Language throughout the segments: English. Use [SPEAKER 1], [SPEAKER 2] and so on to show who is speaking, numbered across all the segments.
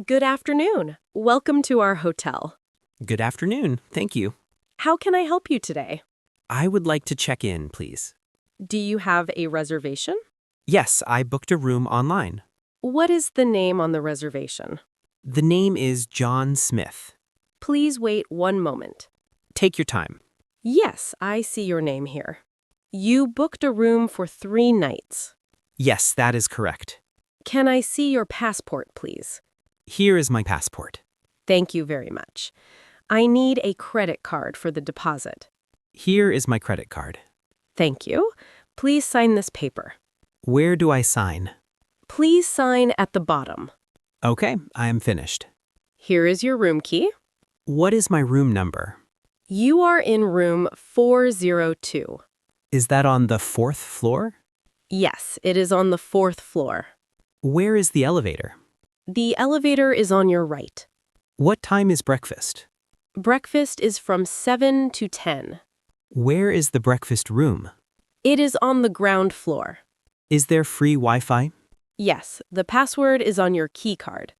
[SPEAKER 1] Good afternoon. Welcome to our hotel.
[SPEAKER 2] Good afternoon. Thank you.
[SPEAKER 1] How can I help you today?
[SPEAKER 2] I would like to check in, please.
[SPEAKER 1] Do you have a reservation?
[SPEAKER 2] Yes, I booked a room online.
[SPEAKER 1] What is the name on the reservation?
[SPEAKER 2] The name is John Smith.
[SPEAKER 1] Please wait one moment.
[SPEAKER 2] Take your time.
[SPEAKER 1] Yes, I see your name here. You booked a room for 3 nights.
[SPEAKER 2] Yes, that is correct.
[SPEAKER 1] Can I see your passport, please?
[SPEAKER 2] Here is my passport.
[SPEAKER 1] Thank you very much. I need a credit card for the deposit.
[SPEAKER 2] Here is my credit card.
[SPEAKER 1] Thank you. Please sign this paper.
[SPEAKER 2] Where do I sign?
[SPEAKER 1] Please sign at the bottom.
[SPEAKER 2] Okay, I am finished.
[SPEAKER 1] Here is your room key.
[SPEAKER 2] What is my room number?
[SPEAKER 1] You are in room 402.
[SPEAKER 2] Is that on the 4th floor?
[SPEAKER 1] Yes, it is on the 4th floor.
[SPEAKER 2] Where is the elevator?
[SPEAKER 1] The elevator is on your right.
[SPEAKER 2] What time is breakfast?
[SPEAKER 1] Breakfast is from 7 to 10.
[SPEAKER 2] Where is the breakfast room?
[SPEAKER 1] It is on the ground floor.
[SPEAKER 2] Is there free Wi-Fi?
[SPEAKER 1] Yes, the password is on your key card.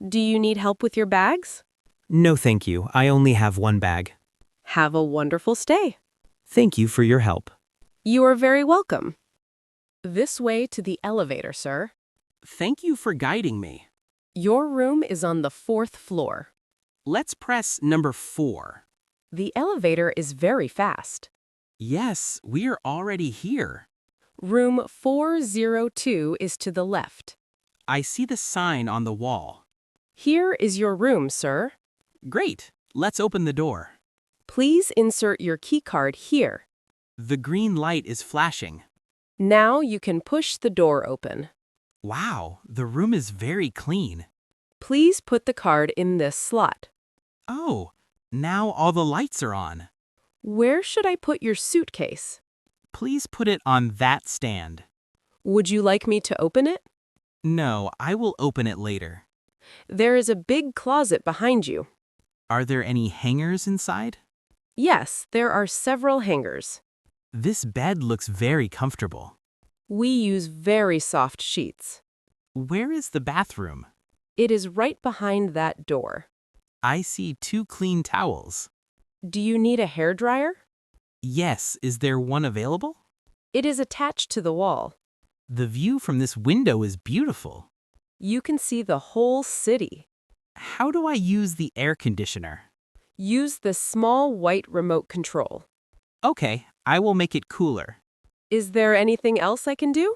[SPEAKER 1] Do you need help with your bags?
[SPEAKER 2] No, thank you. I only have one bag.
[SPEAKER 1] Have a wonderful stay.
[SPEAKER 2] Thank you for your help.
[SPEAKER 1] You are very welcome. This way to the elevator, sir.
[SPEAKER 3] Thank you for guiding me.
[SPEAKER 1] Your room is on the 4th floor.
[SPEAKER 3] Let's press number 4.
[SPEAKER 1] The elevator is very fast.
[SPEAKER 3] Yes, we are already here.
[SPEAKER 1] Room 402 is to the left.
[SPEAKER 3] I see the sign on the wall.
[SPEAKER 1] Here is your room, sir.
[SPEAKER 3] Great. Let's open the door.
[SPEAKER 1] Please insert your key card here.
[SPEAKER 3] The green light is flashing.
[SPEAKER 1] Now you can push the door open.
[SPEAKER 3] Wow, the room is very clean.
[SPEAKER 1] Please put the card in this slot.
[SPEAKER 3] Oh, now all the lights are on.
[SPEAKER 1] Where should I put your suitcase?
[SPEAKER 3] Please put it on that stand.
[SPEAKER 1] Would you like me to open it?
[SPEAKER 3] No, I will open it later.
[SPEAKER 1] There is a big closet behind you.
[SPEAKER 3] Are there any hangers inside?
[SPEAKER 1] Yes, there are several hangers.
[SPEAKER 3] This bed looks very comfortable.
[SPEAKER 1] We use very soft sheets.
[SPEAKER 3] Where is the bathroom?
[SPEAKER 1] It is right behind that door.
[SPEAKER 3] I see 2 clean towels.
[SPEAKER 1] Do you need a hairdryer?
[SPEAKER 3] Yes, is there one available?
[SPEAKER 1] It is attached to the wall.
[SPEAKER 3] The view from this window is beautiful.
[SPEAKER 1] You can see the whole city.
[SPEAKER 3] How do I use the air conditioner?
[SPEAKER 1] Use the small white remote control.
[SPEAKER 3] Okay, I will make it cooler.
[SPEAKER 1] Is there anything else I can do?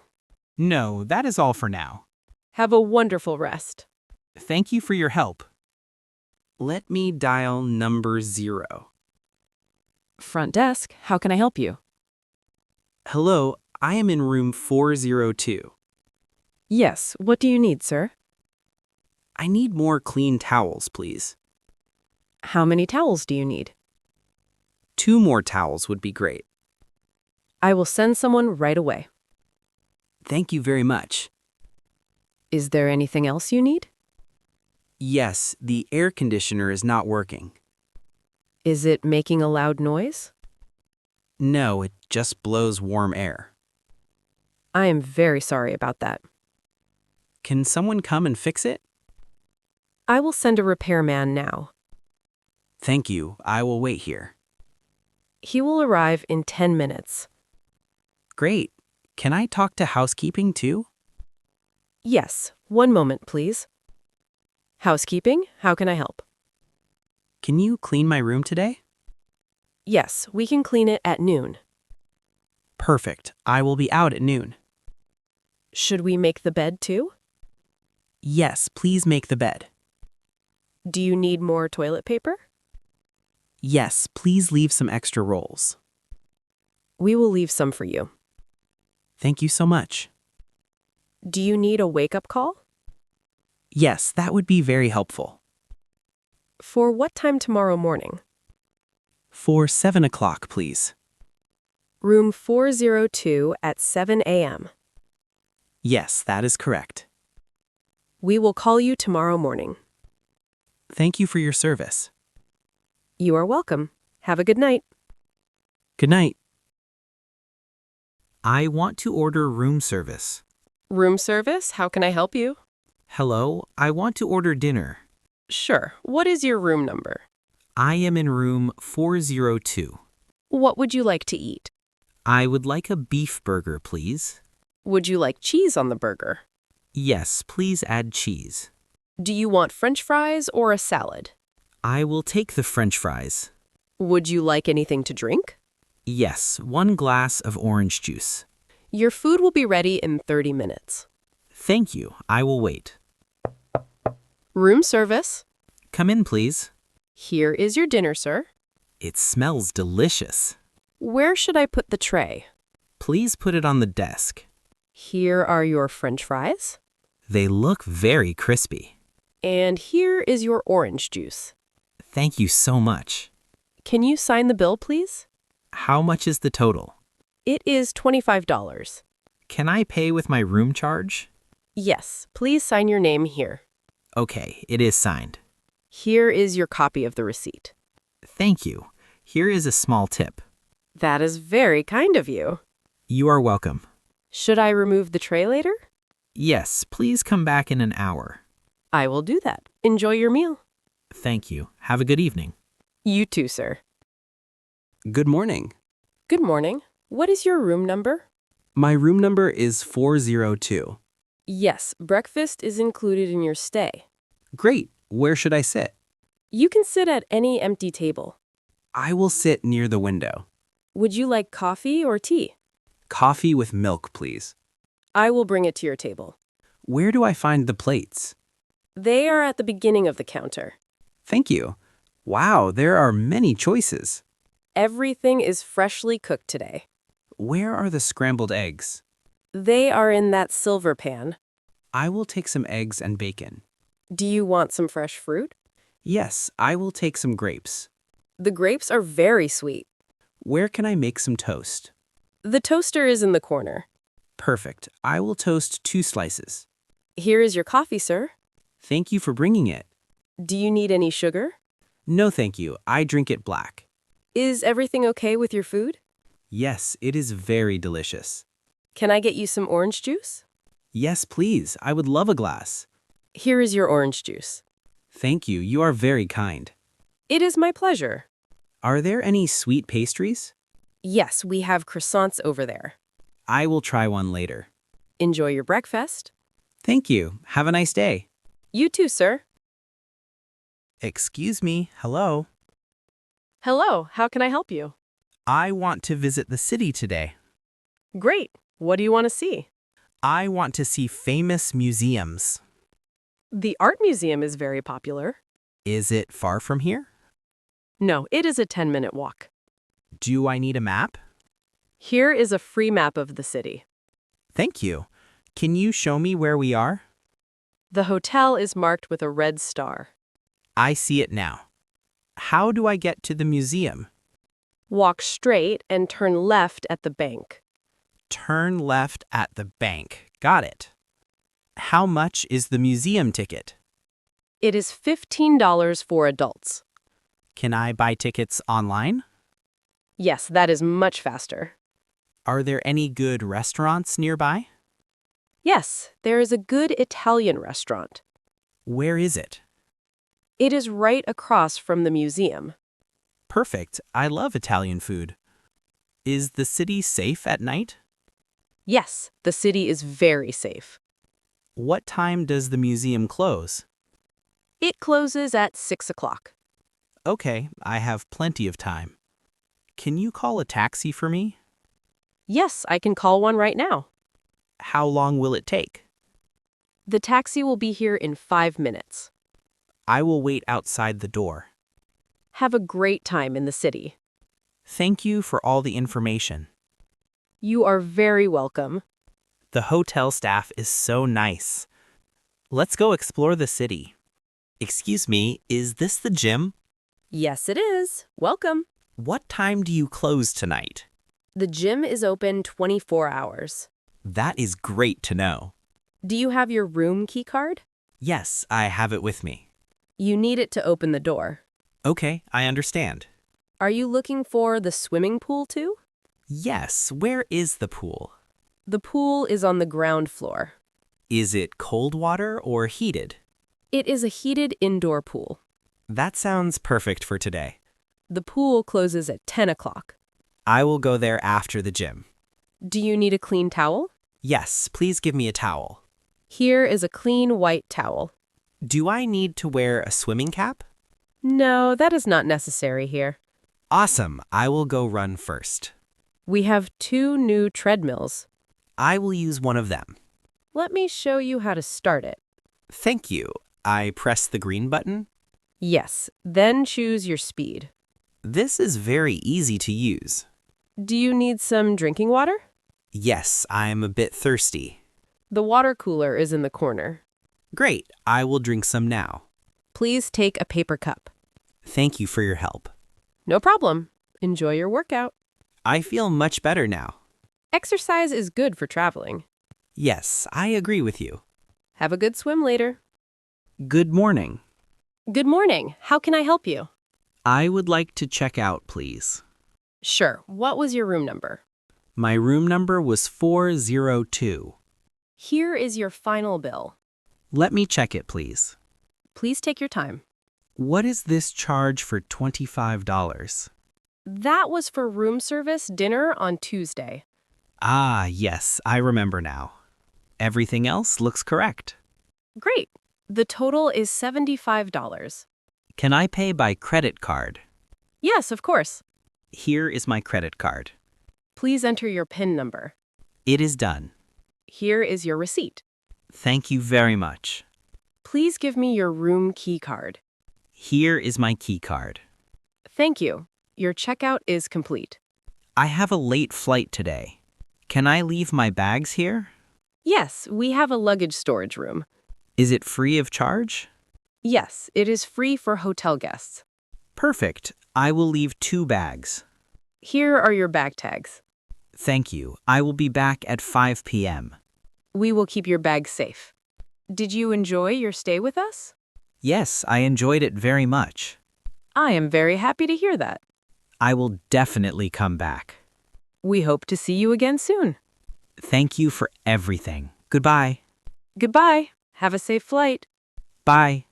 [SPEAKER 3] No, that is all for now.
[SPEAKER 1] Have a wonderful rest.
[SPEAKER 3] Thank you for your help.
[SPEAKER 2] Let me dial number 0.
[SPEAKER 1] Front desk, how can I help you?
[SPEAKER 2] Hello, I am in room 402.
[SPEAKER 1] Yes, what do you need, sir?
[SPEAKER 2] I need more clean towels, please.
[SPEAKER 1] How many towels do you need?
[SPEAKER 2] 2 more towels would be great.
[SPEAKER 1] I will send someone right away.
[SPEAKER 2] Thank you very much.
[SPEAKER 1] Is there anything else you need?
[SPEAKER 2] Yes, the air conditioner is not working.
[SPEAKER 1] Is it making a loud noise?
[SPEAKER 2] No, it just blows warm air.
[SPEAKER 1] I am very sorry about that.
[SPEAKER 2] Can someone come and fix it?
[SPEAKER 1] I will send a repairman now.
[SPEAKER 2] Thank you. I will wait here.
[SPEAKER 1] He will arrive in 10 minutes.
[SPEAKER 2] Great. Can I talk to housekeeping too?
[SPEAKER 1] Yes, one moment, please. Housekeeping, how can I help?
[SPEAKER 2] Can you clean my room today?
[SPEAKER 1] Yes, we can clean it at noon.
[SPEAKER 2] Perfect. I will be out at noon.
[SPEAKER 1] Should we make the bed too?
[SPEAKER 2] Yes, please make the bed.
[SPEAKER 1] Do you need more toilet paper?
[SPEAKER 2] Yes, please leave some extra rolls.
[SPEAKER 1] We will leave some for you.
[SPEAKER 2] Thank you so much.
[SPEAKER 1] Do you need a wake-up call?
[SPEAKER 2] Yes, that would be very helpful.
[SPEAKER 1] For what time tomorrow morning?
[SPEAKER 2] For 7 o'clock, please.
[SPEAKER 1] Room 402 at 7 a.m.
[SPEAKER 2] Yes, that is correct.
[SPEAKER 1] We will call you tomorrow morning.
[SPEAKER 2] Thank you for your service.
[SPEAKER 1] You are welcome. Have a good night.
[SPEAKER 2] Good night. I want to order room service.
[SPEAKER 1] Room service, how can I help you?
[SPEAKER 2] Hello, I want to order dinner.
[SPEAKER 1] Sure. What is your room number?
[SPEAKER 2] I am in room 402.
[SPEAKER 1] What would you like to eat?
[SPEAKER 2] I would like a beef burger, please.
[SPEAKER 1] Would you like cheese on the burger?
[SPEAKER 2] Yes, please add cheese.
[SPEAKER 1] Do you want French fries or a salad?
[SPEAKER 2] I will take the French fries.
[SPEAKER 1] Would you like anything to drink?
[SPEAKER 2] Yes, 1 glass of orange juice.
[SPEAKER 1] Your food will be ready in 30 minutes.
[SPEAKER 2] Thank you, I will wait.
[SPEAKER 1] Room service.
[SPEAKER 2] Come in, please.
[SPEAKER 1] Here is your dinner, sir.
[SPEAKER 2] It smells delicious.
[SPEAKER 1] Where should I put the tray?
[SPEAKER 2] Please put it on the desk.
[SPEAKER 1] Here are your French fries.
[SPEAKER 2] They look very crispy.
[SPEAKER 1] And here is your orange juice.
[SPEAKER 2] Thank you so much.
[SPEAKER 1] Can you sign the bill, please?
[SPEAKER 2] How much is the total?
[SPEAKER 1] It is $25.
[SPEAKER 2] Can I pay with my room charge?
[SPEAKER 1] Yes, please sign your name here.
[SPEAKER 2] Okay, it is signed.
[SPEAKER 1] Here is your copy of the receipt.
[SPEAKER 2] Thank you. Here is a small tip.
[SPEAKER 1] That is very kind of you.
[SPEAKER 2] You are welcome.
[SPEAKER 1] Should I remove the tray later?
[SPEAKER 2] Yes, please come back in an hour.
[SPEAKER 1] I will do that. Enjoy your meal.
[SPEAKER 2] Thank you. Have a good evening.
[SPEAKER 1] You too, sir.
[SPEAKER 4] Good morning.
[SPEAKER 1] Good morning. What is your room number?
[SPEAKER 4] My room number is 402.
[SPEAKER 1] Yes, breakfast is included in your stay.
[SPEAKER 4] Great. Where should I sit?
[SPEAKER 1] You can sit at any empty table.
[SPEAKER 4] I will sit near the window.
[SPEAKER 1] Would you like coffee or tea?
[SPEAKER 4] Coffee with milk, please.
[SPEAKER 1] I will bring it to your table.
[SPEAKER 4] Where do I find the plates?
[SPEAKER 1] They are at the beginning of the counter.
[SPEAKER 4] Thank you. Wow, there are many choices.
[SPEAKER 1] Everything is freshly cooked today.
[SPEAKER 4] Where are the scrambled eggs?
[SPEAKER 1] They are in that silver pan.
[SPEAKER 4] I will take some eggs and bacon.
[SPEAKER 1] Do you want some fresh fruit?
[SPEAKER 4] Yes, I will take some grapes.
[SPEAKER 1] The grapes are very sweet.
[SPEAKER 4] Where can I make some toast?
[SPEAKER 1] The toaster is in the corner.
[SPEAKER 4] Perfect. I will toast 2 slices.
[SPEAKER 1] Here is your coffee, sir.
[SPEAKER 4] Thank you for bringing it.
[SPEAKER 1] Do you need any sugar?
[SPEAKER 4] No, thank you. I drink it black.
[SPEAKER 1] Is everything okay with your food?
[SPEAKER 4] Yes, it is very delicious.
[SPEAKER 1] Can I get you some orange juice?
[SPEAKER 4] Yes, please. I would love a glass.
[SPEAKER 1] Here is your orange juice.
[SPEAKER 4] Thank you. You are very kind.
[SPEAKER 1] It is my pleasure.
[SPEAKER 4] Are there any sweet pastries?
[SPEAKER 1] Yes, we have croissants over there.
[SPEAKER 4] I will try one later.
[SPEAKER 1] Enjoy your breakfast.
[SPEAKER 4] Thank you. Have a nice day.
[SPEAKER 1] You too, sir.
[SPEAKER 3] Excuse me, hello.
[SPEAKER 1] Hello, how can I help you?
[SPEAKER 3] I want to visit the city today.
[SPEAKER 1] Great. What do you want to see?
[SPEAKER 3] I want to see famous museums.
[SPEAKER 1] The art museum is very popular.
[SPEAKER 3] Is it far from here?
[SPEAKER 1] No, it is a 10-minute walk.
[SPEAKER 3] Do I need a map?
[SPEAKER 1] Here is a free map of the city.
[SPEAKER 3] Thank you. Can you show me where we are?
[SPEAKER 1] The hotel is marked with a red star.
[SPEAKER 3] I see it now. How do I get to the museum?
[SPEAKER 1] Walk straight and turn left at the bank.
[SPEAKER 3] Turn left at the bank. Got it. How much is the museum ticket?
[SPEAKER 1] It is $15 for adults.
[SPEAKER 3] Can I buy tickets online?
[SPEAKER 1] Yes, that is much faster.
[SPEAKER 3] Are there any good restaurants nearby?
[SPEAKER 1] Yes, there is a good Italian restaurant.
[SPEAKER 3] Where is it?
[SPEAKER 1] It is right across from the museum.
[SPEAKER 3] Perfect. I love Italian food. Is the city safe at night?
[SPEAKER 1] Yes, the city is very safe.
[SPEAKER 3] What time does the museum close?
[SPEAKER 1] It closes at 6 o'clock.
[SPEAKER 3] Okay, I have plenty of time. Can you call a taxi for me?
[SPEAKER 1] Yes, I can call one right now.
[SPEAKER 3] How long will it take?
[SPEAKER 1] The taxi will be here in 5 minutes.
[SPEAKER 3] I will wait outside the door.
[SPEAKER 1] Have a great time in the city.
[SPEAKER 3] Thank you for all the information.
[SPEAKER 1] You are very welcome.
[SPEAKER 3] The hotel staff is so nice. Let's go explore the city. Excuse me, is this the gym?
[SPEAKER 1] Yes, it is. Welcome.
[SPEAKER 3] What time do you close tonight?
[SPEAKER 1] The gym is open 24 hours.
[SPEAKER 3] That is great to know.
[SPEAKER 1] Do you have your room key card?
[SPEAKER 3] Yes, I have it with me.
[SPEAKER 1] You need it to open the door.
[SPEAKER 3] Okay, I understand.
[SPEAKER 1] Are you looking for the swimming pool too?
[SPEAKER 3] Yes, where is the pool?
[SPEAKER 1] The pool is on the ground floor.
[SPEAKER 3] Is it cold water or heated?
[SPEAKER 1] It is a heated indoor pool.
[SPEAKER 3] That sounds perfect for today.
[SPEAKER 1] The pool closes at 10 o'clock.
[SPEAKER 3] I will go there after the gym.
[SPEAKER 1] Do you need a clean towel?
[SPEAKER 3] Yes, please give me a towel.
[SPEAKER 1] Here is a clean white towel.
[SPEAKER 3] Do I need to wear a swimming cap?
[SPEAKER 1] No, that is not necessary here.
[SPEAKER 3] Awesome, I will go run first.
[SPEAKER 1] We have 2 new treadmills.
[SPEAKER 3] I will use one of them.
[SPEAKER 1] Let me show you how to start it.
[SPEAKER 3] Thank you. I press the green button.
[SPEAKER 1] Yes, then choose your speed.
[SPEAKER 3] This is very easy to use.
[SPEAKER 1] Do you need some drinking water?
[SPEAKER 3] Yes, I'm a bit thirsty.
[SPEAKER 1] The water cooler is in the corner.
[SPEAKER 3] Great, I will drink some now.
[SPEAKER 1] Please take a paper cup.
[SPEAKER 3] Thank you for your help.
[SPEAKER 1] No problem. Enjoy your workout.
[SPEAKER 3] I feel much better now.
[SPEAKER 1] Exercise is good for traveling.
[SPEAKER 3] Yes, I agree with you.
[SPEAKER 1] Have a good swim later.
[SPEAKER 4] Good morning.
[SPEAKER 1] Good morning. How can I help you?
[SPEAKER 4] I would like to check out, please.
[SPEAKER 1] Sure. What was your room number?
[SPEAKER 4] My room number was 402.
[SPEAKER 1] Here is your final bill.
[SPEAKER 4] Let me check it, please.
[SPEAKER 1] Please take your time.
[SPEAKER 4] What is this charge for $25?
[SPEAKER 1] That was for room service dinner on Tuesday.
[SPEAKER 4] Ah, yes, I remember now. Everything else looks correct.
[SPEAKER 1] Great. The total is $75.
[SPEAKER 4] Can I pay by credit card?
[SPEAKER 1] Yes, of course.
[SPEAKER 4] Here is my credit card.
[SPEAKER 1] Please enter your PIN number.
[SPEAKER 4] It is done.
[SPEAKER 1] Here is your receipt.
[SPEAKER 4] Thank you very much.
[SPEAKER 1] Please give me your room key card.
[SPEAKER 4] Here is my key card.
[SPEAKER 1] Thank you. Your checkout is complete.
[SPEAKER 4] I have a late flight today. Can I leave my bags here?
[SPEAKER 1] Yes, we have a luggage storage room.
[SPEAKER 4] Is it free of charge?
[SPEAKER 1] Yes, it is free for hotel guests.
[SPEAKER 4] Perfect. I will leave 2 bags.
[SPEAKER 1] Here are your bag tags.
[SPEAKER 4] Thank you. I will be back at 5 p.m.
[SPEAKER 1] We will keep your bags safe. Did you enjoy your stay with us?
[SPEAKER 4] Yes, I enjoyed it very much.
[SPEAKER 1] I am very happy to hear that.
[SPEAKER 4] I will definitely come back.
[SPEAKER 1] We hope to see you again soon.
[SPEAKER 4] Thank you for everything. Goodbye.
[SPEAKER 1] Goodbye. Have a safe flight.
[SPEAKER 4] Bye.